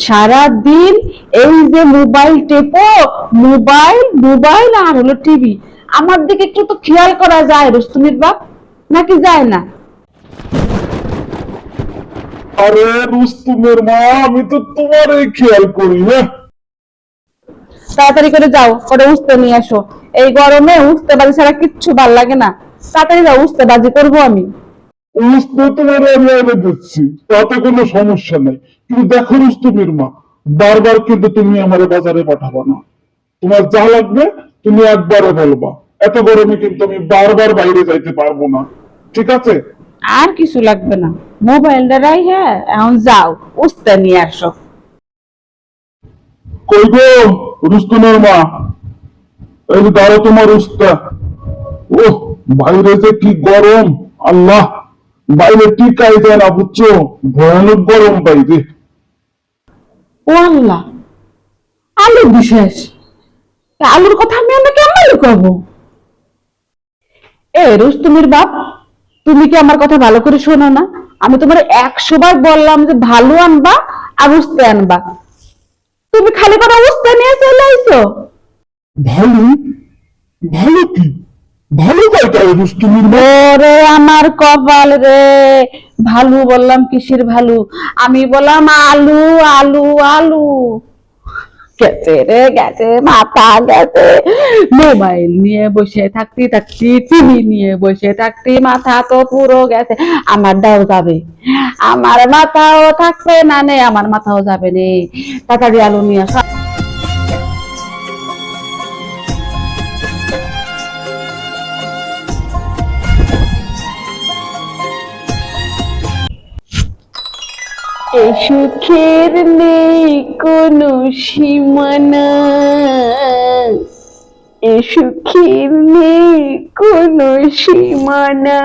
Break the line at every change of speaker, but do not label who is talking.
সারাদিন এই যে মোবাইল টেপো, মোবাইল মোবাইল আর হলো টিভি। আমার দিকে একটু তো খেয়াল করা যায় রুস্তমের বাপ, নাকি যায় না?
আরে রুস্তুমের মা, আমি তো তোমারই খেয়াল করি না।
তাড়াতাড়ি করে যাও, করে উঠতে নিয়ে আসো। এই গরমে উঠতে বাজি ছাড়া কিচ্ছু ভাল লাগে না। তাড়াতাড়ি যাও, উঠতে বাজি করবো আমি।
রুস্তু তোমার আমি এনে দিচ্ছি, তাতে কোনো সমস্যা নাই। কিন্তু দেখো রুস্তুমের মা, বারবার কিন্তু তুমি আমার বাজারে পাঠাবো না। তোমার যা লাগবে তুমি একবারে বলবা। এত গরমে কিন্তু আমি বারবার বাইরে যাইতে পারবো না, ঠিক আছে?
আর কিছু লাগবে না, মোবাইলটা রাই, হ্যাঁ এখন যাও উঠতে নিয়ে আসো।
কই গো রুস্তুমের মা, এই যে দাঁড়ো তোমার উস্তা। ও, বাইরে যে কি গরম, আল্লাহ! বাইরে টিকাই যায় না, বুঝছো? ভয়ানক গরম বাইরে।
ও আল্লাহ, আলু বিশেষ, আলুর কথা আমি আমরা কেমন করবো? এ রুস্তমের বাপ, তুমি কি আমার কথা ভালো করে শোনো না? আমি তোমার 100 বার বললাম যে ভালো আনবা আর উস্তে আনবা, তুমি খালি করে উস্তে নিয়ে চলে আইছো।
ভালো? ভালো কি? ভালো কয়টা রুস্তুমের মা?
ওরে আমার কপাল রে, ভালু বললাম কিসের ভালু? আমি বললাম আলু আলু আলু। গেছে রে গেছে, মাথা গেছে। মোবাইল নিয়ে বসে থাকতে থাকতে, টিভি নিয়ে বসে থাকতে মাথা তো পুরো গেছে। আমার দাও যাবে, আমার মাথাও থাকবে না, নে আমার মাথাও যাবে নে। তাড়াতাড়ি আলু নিয়ে আসো। এ সুখের নেই কোনো সীমানা, এ সুখের নেই কোনো সীমানা।